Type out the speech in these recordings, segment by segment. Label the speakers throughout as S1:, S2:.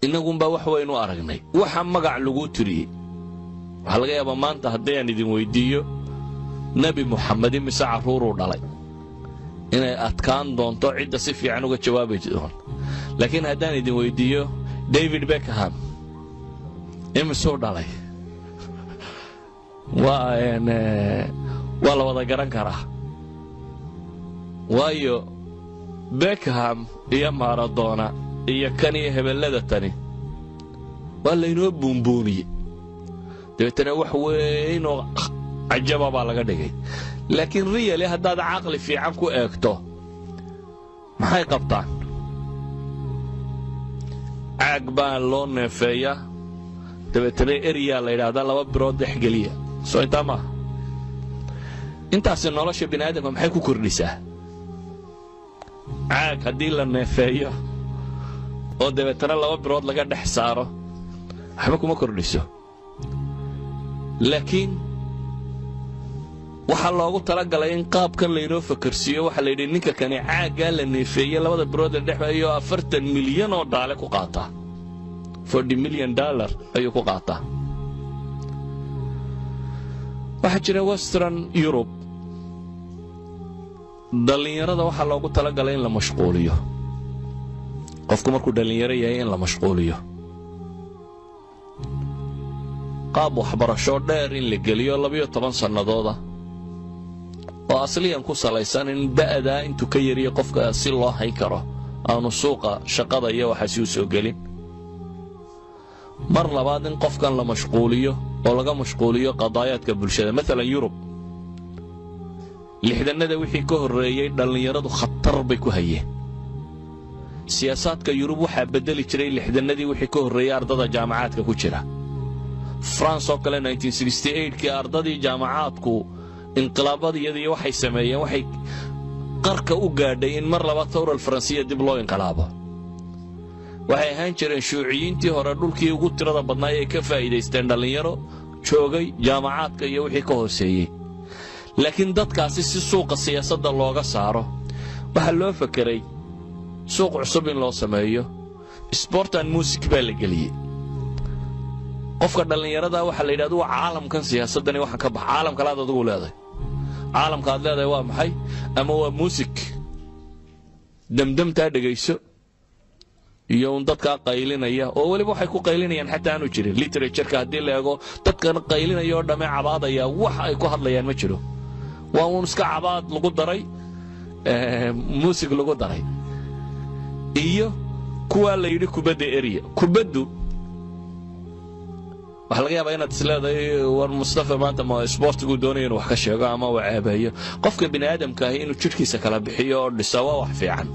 S1: inagunba wax waynu aragnay waxa magac lagu tiriyay waxa laga yaabaa maanta haddii aan idin weydiiyo nabi muxamed mise caruuru dhalay inay adkaan doonto cidda si fiican uga jawaabi doonto laakiin haddaan idin weydiiyo David Beckham imisoo dhalay waa la wada garan karaa waayo Beckham iyo Maradona iyo kan iyo hebelada tani waa laynoo buunbuuniyey dabeetana wax weyn oo cajaba baa laga dhigay laakiin really haddaad caqli fiican ku eegto maxay qabtaan caag baa loo neefeeyaa dabeetana eriyaa la yidhaahdaa 2 birood dhexgeliya soo intaa maaha intaasi nolosha bini'aadamka maxay ku kordhisaa caag haddii la neefeeyo oo dabeetana 2 birood laga dhex saaro waxba kuma kordhiso laakiin waxa loogu talagalay in qaabkan laynoo fakarsiiyo waxa la yidhi ninka kani caaggaa la neefeeyey 2 birood la dhexeeyo $40 milyan oo daale ku qaataa $40 million ayuu ku qaataa waxa jira Western Europe dhalinyarada waxa loogu talagalay in la mashquuliyo qofku markuu dhalinyaro yahay in la mashquuliyo qaab waxbarasho dheer in la geliyo 12 sanadooda oo asliyan ku salaysan in da'da intuu ka yariyo qofka si loo hay karo aanu suuqa shaqada iyo waxa si u soo gelin mar labaad in qofkan la mashquuliyo oo laga mashquuliyo qadaayaadka bulshada mesela Yurub lixdanada wixii ka horeeyay dhalinyaradu khatar bay ku hayeen siyaasadka Yurub waxa bedeli jiray lixdanadii wixii ka horeeyay ardada jaamacaadka ku jira France oo kale 1968 kii ardadii jaamacaadku inqilaabadii waxay sameeyeen waxay qarka u gaadhay in mar laba tawral Faransiya dib loo inqilaabo waxay ahaan jireen shuuciyiintii hore dhulkii ugu tirada badnaa ee ka faa'iideysteen dhalinyaro joogay jaamacaadka iyo wixii ka hooseeyay laakiin dadkaasi si suuqa siyaasadda looga saaro waxa loo fakiray suuq cusub in loo sameeyo sport and music baa la geliyay qofka dhalinyarada waxa la yiraahdo waa caalamkan siyaasadani waxa ka bax caalamka la adigu leedahay caalamka aad leedahay waa maxay ama waa music damdamta dhageyso iyo dadka qaylinaya oo waliba waxay ku qaylinayaan xataa aanu jirin literature-ka hadii la eego dadkan qaylinaya oo dhame cabaadaya wax ay ku hadlayaan ma jiro waa uun iska cabaad lagu daray music lagu daray iyo kuwa la yiri kubadda area kubaddu waxa laga yaabaa inaad isleedahay war Mustafa maanta ma sportigu doonayeen wax ka sheego ama waa ceebayo qofka bini'aadamka ah inuu jirkiisa kala bixiyo oo dhisawa wax fiican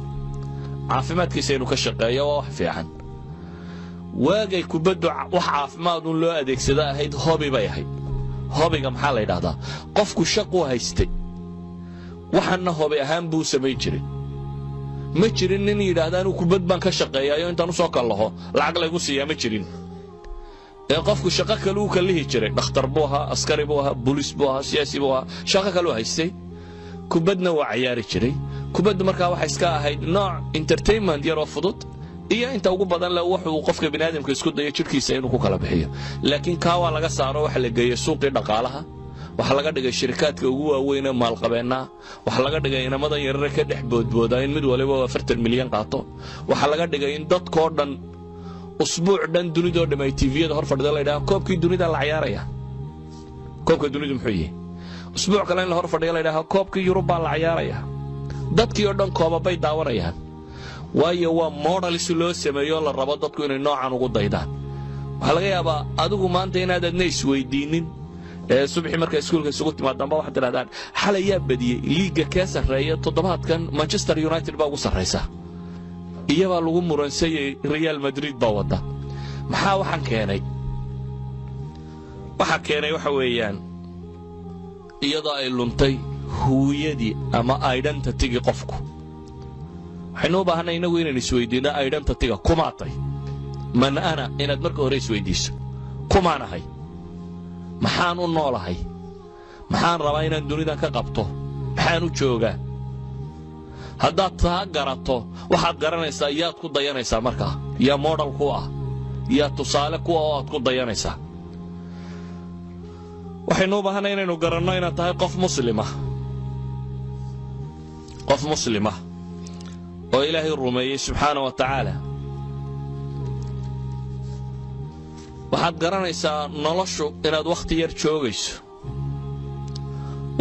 S1: caafimaadkiisa inuu ka shaqeeyo waa wax fiican waagay kubaddu wax caafimaad u loo adeegsada ahayd hobby bay ahayd hobbyga maxaa la yiraahdaa qofku shaqo haystay waxana hobby ahaan buu sameey jiray ma jirin nin yiraahdaa inuu kubad baan ka shaqeeyayo intaan u soo kalaho lacag lagu siiyaa ma jirin qofku shaqo kale uu ka lihi jiray dhakhtar buu ahaa askari buu ahaa booliis buu ahaa siyaasi buu ahaa shaqo kale uu haystay kubadna waa ciyaari jiray kubaddu markaa waxa iska ahayd nooc entertainment yar oo fudud iyo inta ugu badan la wuxuu qofka bini'aadamka isku dayo jirkiisa inuu ku kala bixiyo laakiin ka waa laga saaro waxa la geeyo suuqii dhaqaalaha waxa laga dhigay shirkadka ugu waaweyn ee maalqabeena waxa laga dhigay inamada yaryar ka dhex boodbooda in mid waliba 40 milyan qaato waxa laga dhigay in dadkoo dhan usbuuc dhan dunida dhamay TV-yada hor fadhida la yiraahdo koobkii dunida la ciyaaraya koobka dunida muxuu yahay usbuuc kale in la hor fadhiyo la yiraahdo koobkii Yurub baa la ciyaaraya dadkii oo dhan koobabay daawanayaan waayo waa model si loo sameeyo la rabo dadku inay noocan ugu daydaan waxa laga yaabaa adigu maanta inaad adna isweydiinin subaxii marka iskuulka isugu timaadaan waxa tiraadaan xalay yaa badiyay liiga ka sareeya toddobaadkan Manchester United baa ugu sareysa iyaba lagu muransay Real Madrid baa wada maxaa waxan keenay waxa weeyaan iyadoo ay luntay huwiyadii ama identity qofku waxaynu u baahanay inagu inaan isweydiino identity-ga kumaatay man ana inaad marka hore isweydiiso kumaanahay maxaan u noolahay maxaan rabaa inaan dunidan ka qabto maxaan u joogaa haddaad taa garato waxaad garanaysaa yaad ku dayanaysaa markaa yaa model ku ah يا تصالة كوا كضيانيسا waxaynu u baahanay inaynu garanno inaad tahay qof muslima oo ilaahay rumeeyay subxaanahu wa tacaala waxaad garanaysaa noloshu inaad wakhti yar joogayso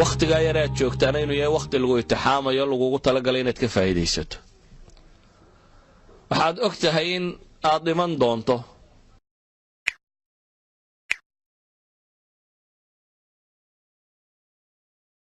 S1: wakhtigaa yar aad joogtaana inuu yahay wakhti lagu itixaamayo lagugu talagalay inaad ka faa'iidaysato waxaad og tahay in aad dhiman doonto